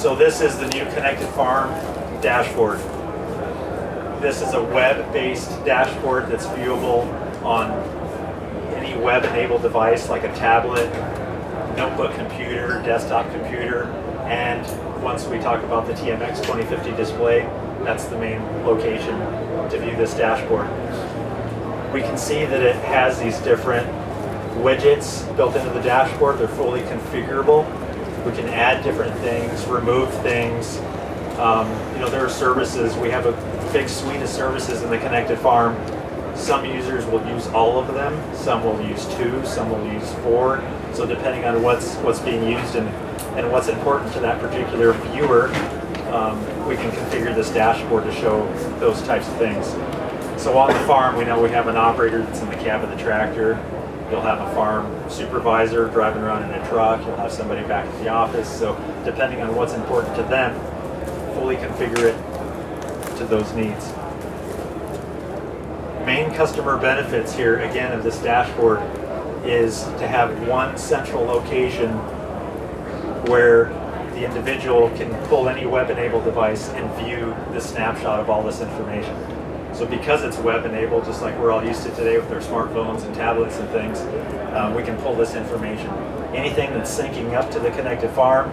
So this is the new Connected Farm Dashboard. This is a web-based dashboard that's viewable on any web-enabled device like a tablet, notebook computer, desktop computer, and once we talk about the TMX-2050 display, that's the main location to view this dashboard. We can see that it has these different widgets built into the dashboard. They're fully configurable. We can add different things, remove things. There are services. We have a big suite of services in the Connected Farm. Some users will use all of them. Some will use 2. Some will use 4. So depending on what's being used and what's important to that particular viewer, we can configure this dashboard to show those types of things. So on the farm, we know we have an operator that's in the cab of the tractor. You'll have a farm supervisor driving around in a truck. You'll have somebody back at the office. So depending on what's important to them, fully configure it to those needs. Main customer benefits here, again, of this dashboard is to have one central location where the individual can pull any web-enabled device and view the snapshot of all this information. So because it's web-enabled, just like we're all used to today with our smartphones and tablets and things, we can pull this information. Anything that's syncing up to the Connected Farm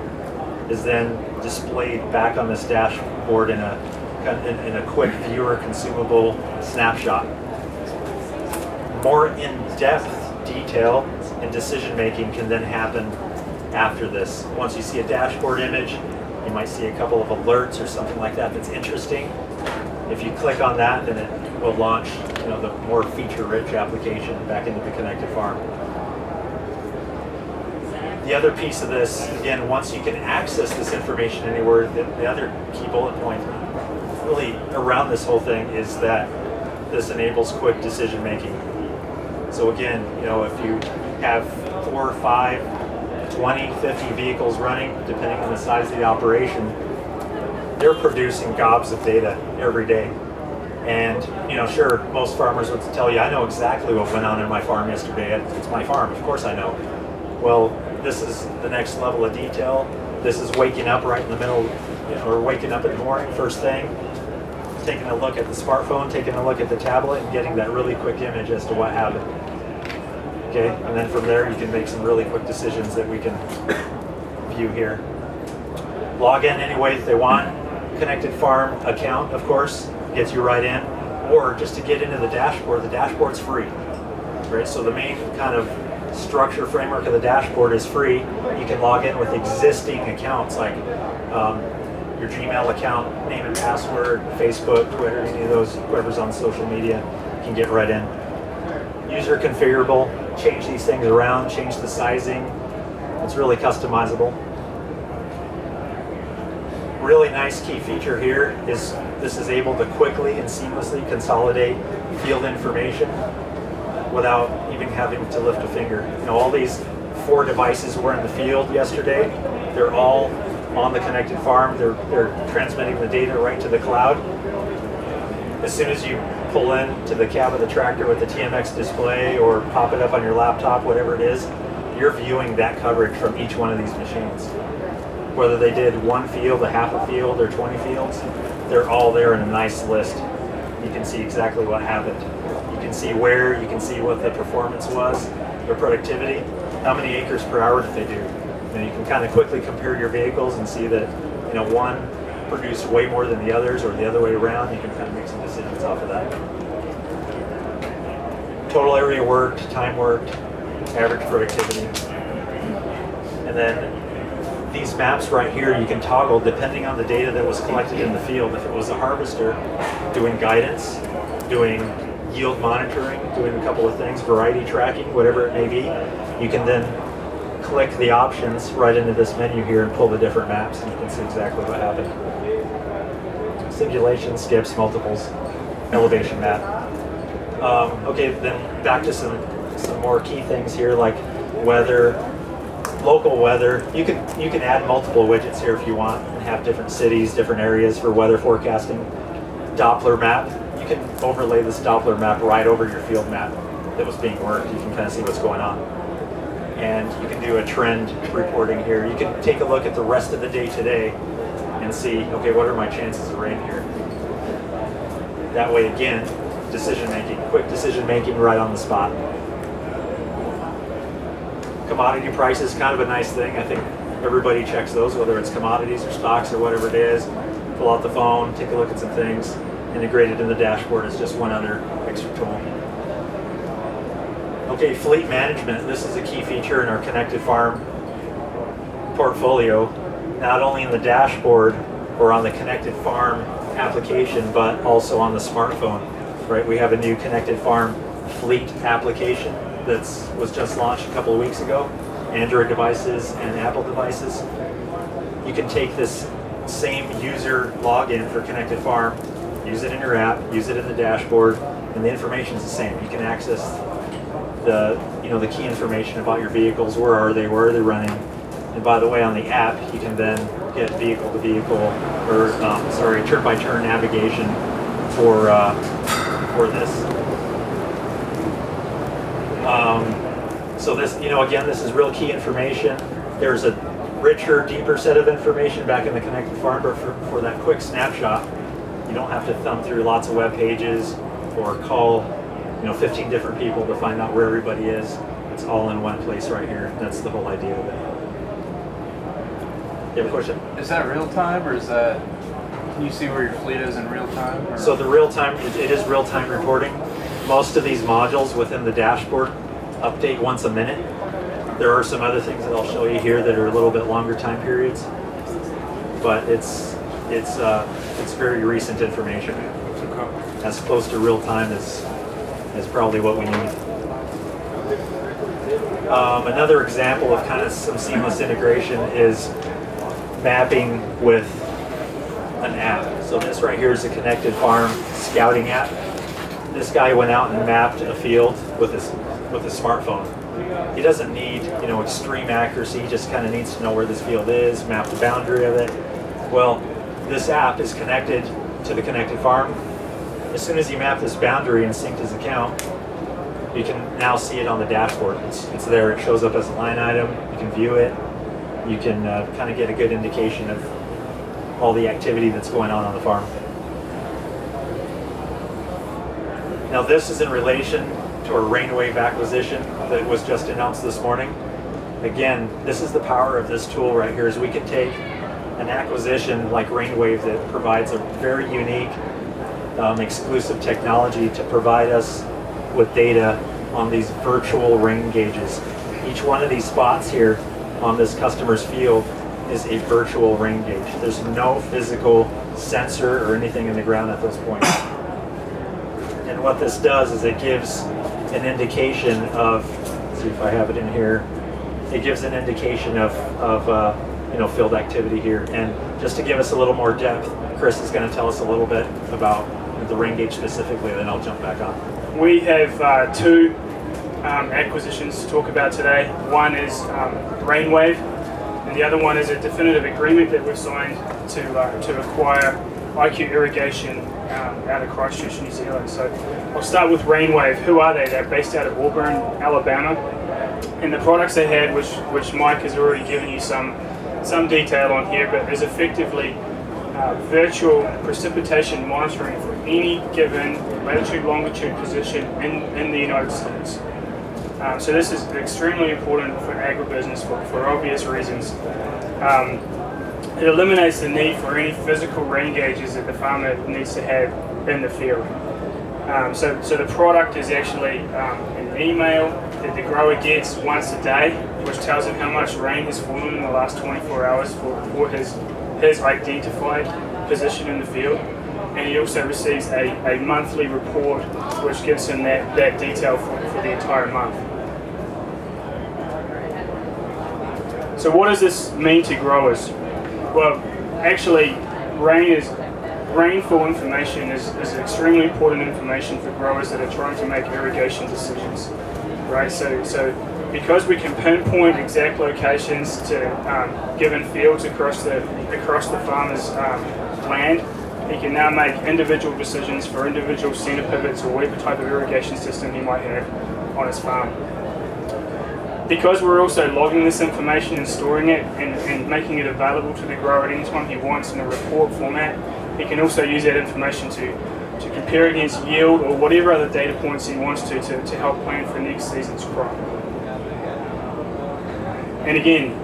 is then displayed back on this dashboard in a quick viewer consumable snapshot. More in-depth detail and decision-making can then happen after this. Once you see a dashboard image, you might see a couple of alerts or something like that that's interesting. If you click on that, then it will launch the more feature-rich application back into the Connected Farm. The other piece of this, again, once you can access this information anywhere, the other key bullet point really around this whole thing is that this enables quick decision-making. So again, if you have 4, 5, 20, 50 vehicles running, depending on the size of the operation, they're producing gobs of data every day. And, sure, most farmers would tell you, I know exactly what went on in my farm yesterday. It's my farm, of course I know. Well, this is the next level of detail. This is waking up right in the middle, or waking up in the morning, first thing, taking a look at the smartphone, taking a look at the tablet, and getting that really quick image as to what happened. Okay, and then from there you can make some really quick decisions that we can view here. Log in any way that they want. Connected Farm account, of course, gets you right in. Or just to get into the dashboard's free. Right? So the main kind of structure framework of the dashboard is free. You can log in with existing accounts like your Gmail account, name and password, Facebook, Twitter, any of those, whoever's on social media can get right in. User configurable, change these things around, change the sizing. It's really customizable. Really nice key feature here is this is able to quickly and seamlessly consolidate field information without even having to lift a finger. All these 4 devices were in the field yesterday. They're all on the Connected Farm. They're transmitting the data right to the cloud. As soon as you pull in to the cab of the tractor with the TMX display or pop it up on your laptop, whatever it is, you're viewing that coverage from each one of these machines. Whether they did 1 field, a half a field, or 20 fields, they're all there in a nice list. You can see exactly what happened. You can see where, you can see what the performance was, their productivity, how many acres per hour did they do. You can kind of quickly compare your vehicles and see that one produced way more than the others, or the other way around. You can kind of make some decisions off of that. Total area worked, time worked, average productivity. And then these maps right here, you can toggle depending on the data that was collected in the field. If it was a harvester doing guidance, doing yield monitoring, doing a couple of things, variety tracking, whatever it may be, you can then click the options right into this menu here and pull the different maps, and you can see exactly what happened. Simulation, skips, multiples, elevation map. Okay, then back to some more key things here like weather, local weather. You can add multiple widgets here if you want and have different cities, different areas for weather forecasting. Doppler map. You can overlay this Doppler map right over your field map that was being worked. You can kind of see what's going on. and you can do a trend reporting here. You can take a look at the rest of the day today and see, okay, what are my chances of rain here? That way, again, decision making, quick decision making right on the spot. Commodity prices, kind of a nice thing. I think everybody checks those, whether it's commodities or stocks or whatever it is. Pull out the phone, take a look at some things, integrate it in the dashboard as just one other extra tool. Okay, fleet management. This is a key feature in our connected farm portfolio, not only in the dashboard or on the connected farm application, but also on the smartphone. Right, we have a new connected farm fleet application that was just launched a couple of weeks ago. Android devices and Apple devices. You can take this same user login for connected farm, use it in your app, use it in the dashboard, and the information is the same. You can access the key information about your vehicles. Where are they running? And by the way, on the app, you can then get vehicle to vehicle, or turn by turn navigation for this. So this, again, this is real key information. There's a richer, deeper set of information back in the connected farm, but for that quick snapshot, you don't have to thumb through lots of web pages or call 15 different people to find out where everybody is. It's all in one place right here. That's the whole idea of it. You have a question? Is that real time, or can you see where your fleet is in real time? Or? So the real time, it is real time reporting. Most of these modules within the dashboard update once a minute. There are some other things that I'll show you here that are a little bit longer time periods, but it's very recent information. As close to real time as probably what we need. Another example of kind of some seamless integration is mapping with an app. So this right here is a connected farm scouting app. This guy went out and mapped a field with his smartphone. He doesn't need extreme accuracy. He just kind of needs to know where this field is, map the boundary of it. Well, this app is connected to the connected farm. As soon as he mapped this boundary and synced his account, you can now see it on the dashboard. It's there. It shows up as a line item. You can view it. You can kind of get a good indication of all the activity that's going on the farm. Now this is in relation to our RainWave acquisition that was just announced this morning. Again, this is the power of this tool right here, is we can take an acquisition like RainWave that provides a very unique exclusive technology to provide us with data on these virtual rain gauges. Each one of these spots here on this customer's field is a virtual rain gauge. There's no physical sensor or anything in the ground at those points. And what this does is it gives an indication of, let's see if I have it in here, it gives an indication of field activity here. And just to give us a little more depth, Chris is going to tell us a little bit about the rain gauge specifically, then I'll jump back on. We have two acquisitions to talk about today. One is RainWave, and the other one is a definitive agreement that we've signed to acquire IQ Irrigation out of Christchurch, New Zealand. So I'll start with RainWave. Who are they? They're based out of Auburn, Alabama, and the products they had, which Mike has already given you some detail on here, but is effectively virtual precipitation monitoring for any given latitude, longitude position in the United States. So this is extremely important for agribusiness for obvious reasons. It eliminates the need for any physical rain gauges that the farmer needs to have in the field. So the product is actually an email that the grower gets once a day, which tells him how much rain has fallen in the last 24 hours for his identified position in the field. And he also receives a monthly report which gives him that detail for the entire month. So what does this mean to growers? Well, actually, rainfall information is extremely important information for growers that are trying to make irrigation decisions, right? So because we can pinpoint exact locations to given fields across the farmer's land, he can now make individual decisions for individual center pivots or whatever type of irrigation system he might have on his farm. Because we're also logging this information and storing it and making it available to the grower at any time he wants in a report format, he can also use that information to compare against yield or whatever other data points he wants to help plan for next season's crop. And again,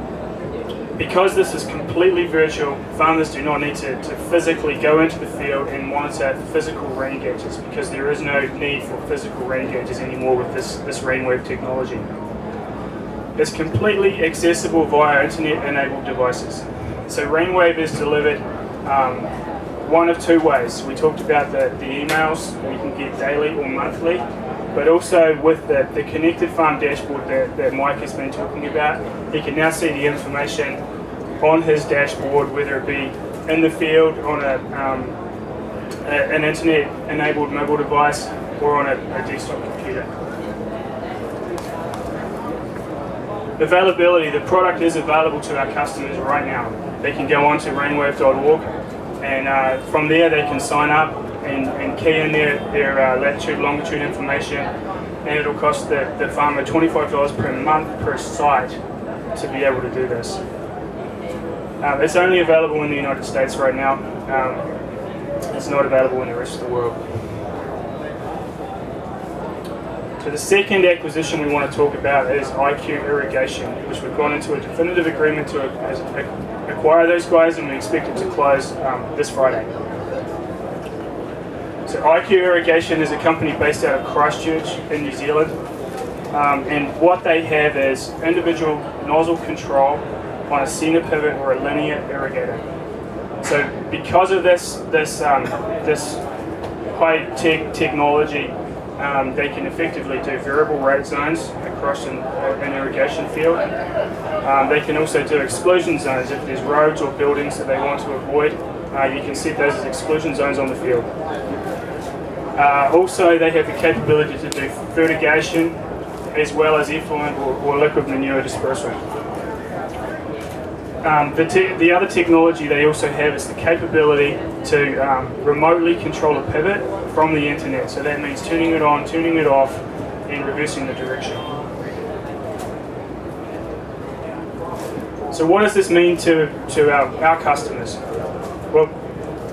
because this is completely virtual, farmers do not need to physically go into the field and monitor physical rain gauges, because there is no need for physical rain gauges anymore with this RainWave technology. It's completely accessible via internet-enabled devices. So RainWave is delivered one of two ways. We talked about the emails that you can get daily or monthly, but also with the connected farm dashboard that Mike has been talking about, he can now see the information on his dashboard, whether it be in the field on an internet-enabled mobile device or on a desktop computer. Availability, the product is available to our customers right now. They can go on to rainwave.org, and from there they can sign up and key in their latitude, longitude information, and it'll cost the farmer $25 per month per site to be able to do this. It's only available in the United States right now. It's not available in the rest of the world. So the second acquisition we want to talk about is IQ Irrigation, which we've gone into a definitive agreement to acquire those guys, and we expect it to close this Friday. So IQ Irrigation is a company based out of Christchurch in New Zealand, and what they have is individual nozzle control on a center pivot or a linear irrigator. So because of this high-tech technology, they can effectively do variable rate zones across an irrigation field. They can also do exclusion zones. If there's roads or buildings that they want to avoid, you can set those as exclusion zones on the field. Also, they have the capability to do fertigation as well as effluent or liquid manure dispersal. The other technology they also have is the capability to remotely control a pivot from the internet. So that means turning it on, turning it off, and reversing the direction. So what does this mean to our customers? Well,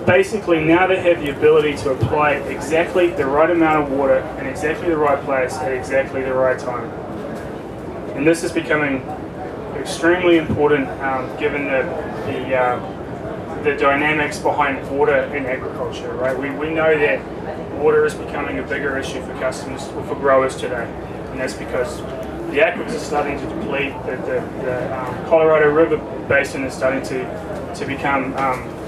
basically now they have the ability to apply exactly the right amount of water in exactly the right place at exactly the right time. And this is becoming extremely important given the dynamics behind water in agriculture, right? We know that water is becoming a bigger issue for customers or for growers today, and that's because the aquifers are starting to deplete, the Colorado River basin is starting to become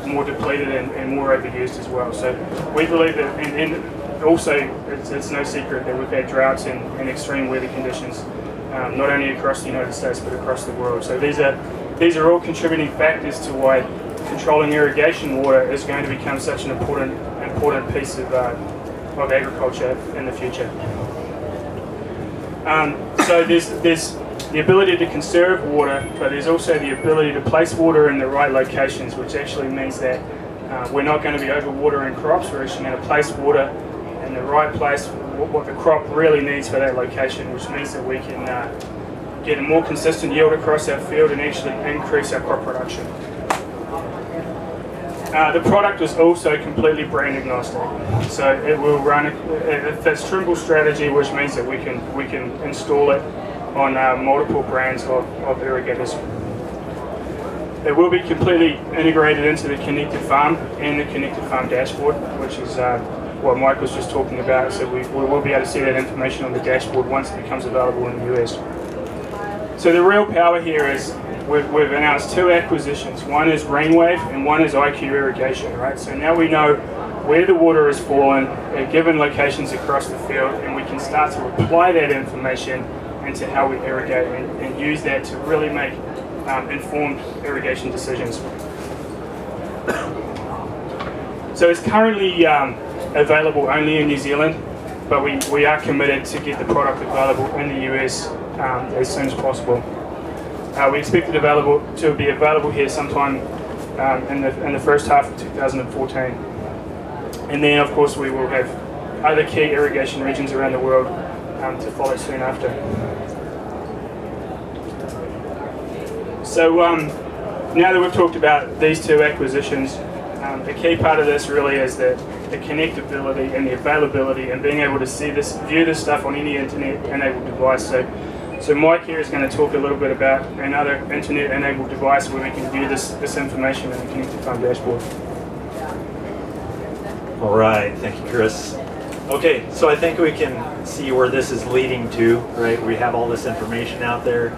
more depleted and more overused as well. So we believe that, and also it's no secret that we've had droughts and extreme weather conditions, not only across the United States but across the world. So these are all contributing factors to why controlling irrigation water is going to become such an important piece of agriculture in the future. So there's the ability to conserve water, but there's also the ability to place water in the right locations, which actually means that we're not going to be overwatering crops. We're actually going to place water in the right place, what the crop really needs for that location, which means that we can get a more consistent yield across our field and actually increase our crop production. The product is also completely brand agnostic, so it will run. It fits Trimble's strategy, which means that we can install it on multiple brands of irrigators. It will be completely integrated into the Connected Farm and the Connected Farm Dashboard, which is what Mike was just talking about. So we will be able to see that information on the dashboard once it becomes available in the US. So the real power here is we've announced two acquisitions. One is RainWave and one is IQ Irrigation, right? So now we know where the water is falling at given locations across the field, and we can start to apply that information into how we irrigate and use that to really make informed irrigation decisions. So it's currently available only in New Zealand, but we are committed to get the product available in the US as soon as possible. We expect it to be available here sometime in the first half of 2014. And then, of course, we will have other key irrigation regions around the world to follow soon after. So now that we've talked about these two acquisitions, the key part of this really is the connectability and the availability and being able to see this, view this stuff on any internet-enabled device. So Mike here is going to talk a little bit about another internet-enabled device where we can view this information in the connected farm dashboard. All right, thank you, Chris. Okay, so I think we can see where this is leading to, right? We have all this information out there.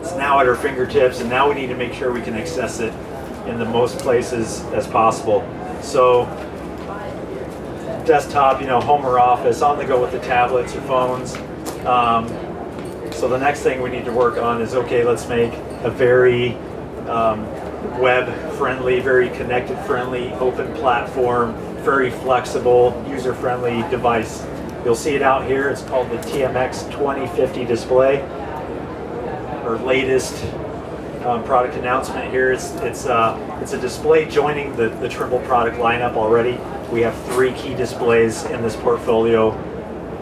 It's now at our fingertips, and now we need to make sure we can access it in the most places as possible. So desktop, home or office, on the go with the tablets or phones. So the next thing we need to work on is, okay, let's make a very web-friendly, very connected-friendly, open platform, very flexible, user-friendly device. You'll see it out here. It's called the TMX-2050 display. Our latest product announcement here. It's a display joining the Trimble product lineup already. We have 3 key displays in this portfolio.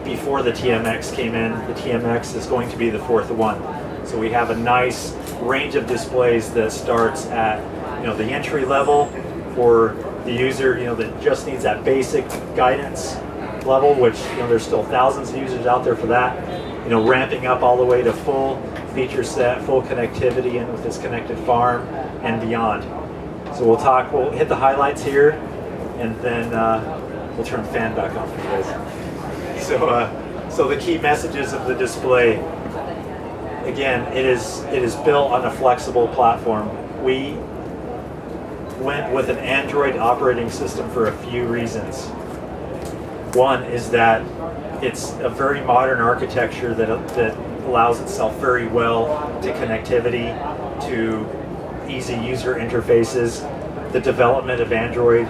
Before the TMX came in, the TMX is going to be the 4th one. So we have a nice range of displays that starts at the entry level for the user that just needs that basic guidance level, which there's still thousands of users out there for that. Ramping up all the way to full feature set, full connectivity, and with this connected farm and beyond. So we'll hit the highlights here, and then we'll turn the fan back on for you guys. So the key messages of the display. Again, it is built on a flexible platform. We went with an Android operating system for a few reasons. One is that it's a very modern architecture that allows itself very well to connectivity, to easy user interfaces. The development of Android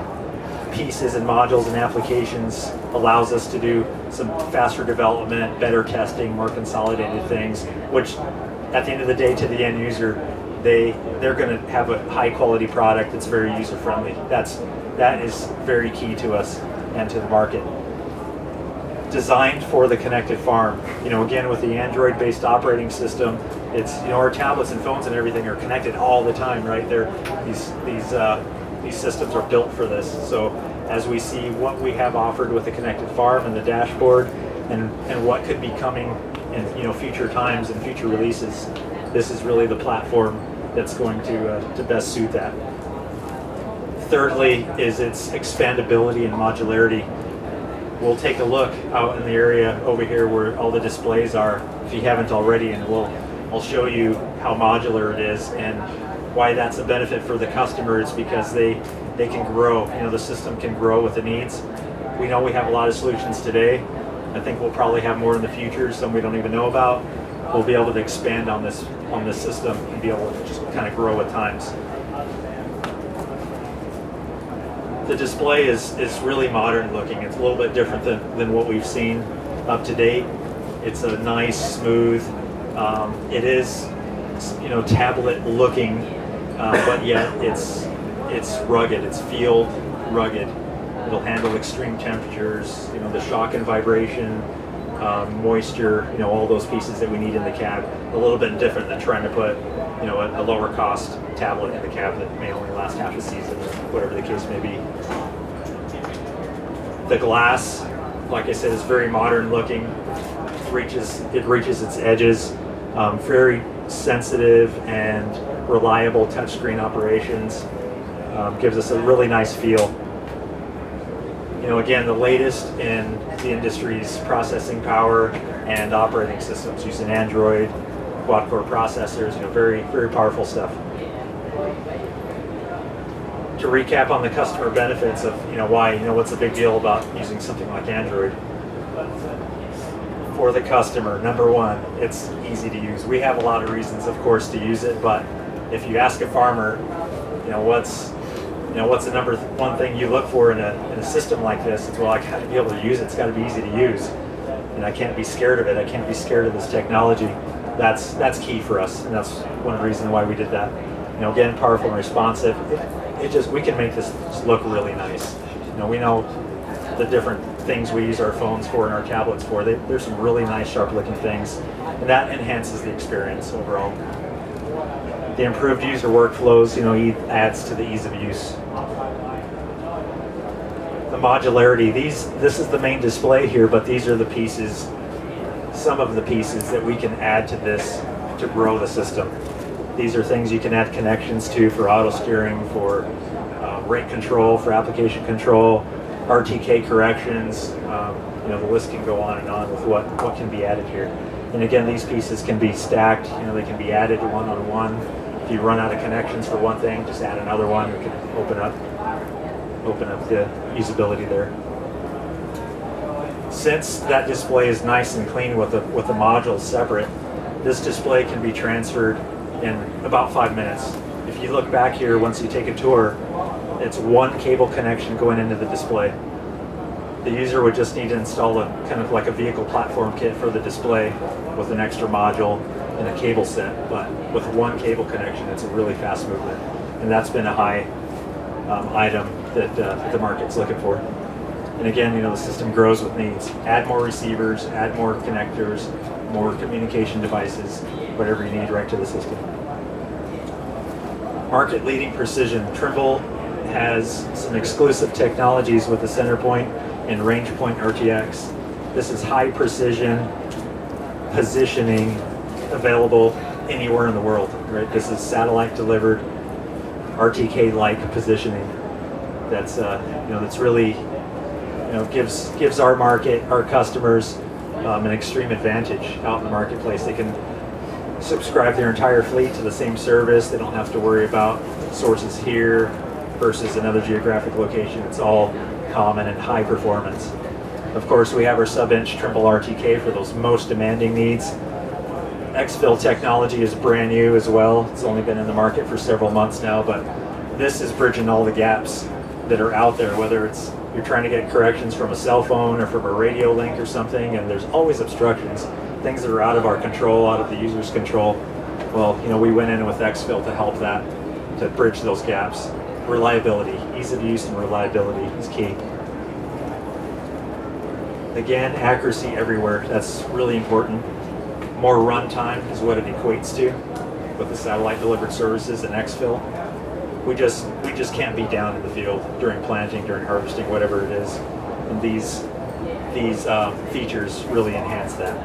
pieces and modules and applications allows us to do some faster development, better testing, more consolidated things, which at the end of the day to the end user, they're going to have a high quality product that's very user friendly. That is very key to us and to the market. Designed for the connected farm. Again, with the Android based operating system, it's our tablets and phones and everything are connected all the time, right? These systems are built for this. So as we see what we have offered with the connected farm and the dashboard and what could be coming in future times and future releases, this is really the platform that's going to best suit that. Thirdly is its expandability and modularity. We'll take a look out in the area over here where all the displays are, if you haven't already, and I'll show you how modular it is and why that's a benefit for the customers, because they can grow. The system can grow with the needs. We know we have a lot of solutions today. I think we'll probably have more in the future, some we don't even know about. We'll be able to expand on this system and be able to just kind of grow at times. The display is really modern looking. It's a little bit different than what we've seen up to date. It's a nice, smooth, it is tablet looking, but yet it's rugged, it's field rugged. It'll handle extreme temperatures, the shock and vibration, moisture, all those pieces that we need in the cab. A little bit different than trying to put a lower cost tablet in the cab that may only last half a season, or whatever the case may be. The glass, like I said, is very modern looking. It reaches its edges. Very sensitive and reliable touchscreen operations. Gives us a really nice feel. Again, the latest in the industry's processing power and operating systems using Android, quad-core processors, very, very powerful stuff. To recap on the customer benefits of, why, what's the big deal about using something like Android? For the customer, number one, it's easy to use. We have a lot of reasons, of course, to use it, but if you ask a farmer, what's the number one thing you look for in a system like this? It's, well, I got to be able to use it. It's got to be easy to use, and I can't be scared of it. I can't be scared of this technology. That's key for us, and that's one of the reasons why we did that. Again, powerful and responsive. We can make this look really nice. We know the different things we use our phones for and our tablets for. There's some really nice, sharp-looking things, and that enhances the experience overall. The improved user workflows, adds to the ease of use. The modularity, this is the main display here, but these are the pieces, some of the pieces that we can add to this to grow the system. These are things you can add connections to for auto steering, for rate control, for application control, RTK corrections. The list can go on and on with what can be added here. And again, these pieces can be stacked. They can be added one on one. If you run out of connections for one thing, just add another one. We can open up the usability there. Since that display is nice and clean with the modules separate, this display can be transferred in about 5 minutes. If you look back here, once you take a tour, it's one cable connection going into the display. The user would just need to install a kind of like a vehicle platform kit for the display with an extra module and a cable set, but with one cable connection, it's a really fast movement. And that's been a high item that the market's looking for. And again, the system grows with needs. Add more receivers, add more connectors, more communication devices, whatever you need right to the system. Market-leading precision. Trimble has some exclusive technologies with the center point and range point RTX. This is high precision positioning available anywhere in the world, right? This is satellite delivered RTK-like positioning. That's really, gives our market, our customers, an extreme advantage out in the marketplace. They can subscribe their entire fleet to the same service. They don't have to worry about sources here versus another geographic location. It's all common and high performance. Of course, we have our sub-inch Trimble RTK for those most demanding needs. X-Fill technology is brand new as well. It's only been in the market for several months now, but this is bridging all the gaps that are out there, whether it's you're trying to get corrections from a cell phone or from a radio link or something, and there's always obstructions, things that are out of our control, out of the user's control. Well, we went in with X-Fill to help that, to bridge those gaps. Reliability, ease of use and reliability is key. Again, accuracy everywhere. That's really important. More runtime is what it equates to with the satellite delivered services and X-Fill. We just can't be down in the field during planting, during harvesting, whatever it is. And these features really enhance that.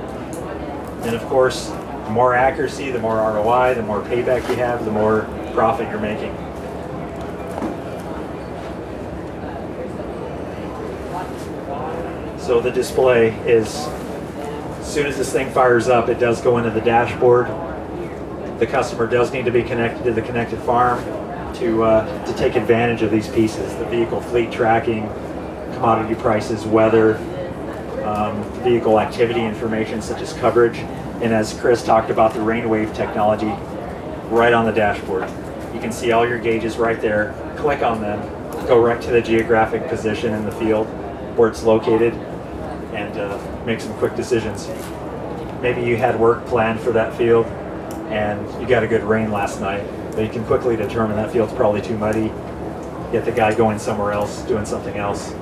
And of course, the more accuracy, the more ROI, the more payback you have, the more profit you're making. So the display is, as soon as this thing fires up, it does go into the dashboard. The customer does need to be connected to the connected farm to take advantage of these pieces: the vehicle fleet tracking, commodity prices, weather, vehicle activity information such as coverage, and as Chris talked about, the RainWave technology right on the dashboard. You can see all your gauges right there. Click on them, go right to the geographic position in the field where it's located, and make some quick decisions. Maybe you had work planned for that field and you got a good rain last night, but you can quickly determine that field's probably too muddy, get the guy going somewhere else, doing something else.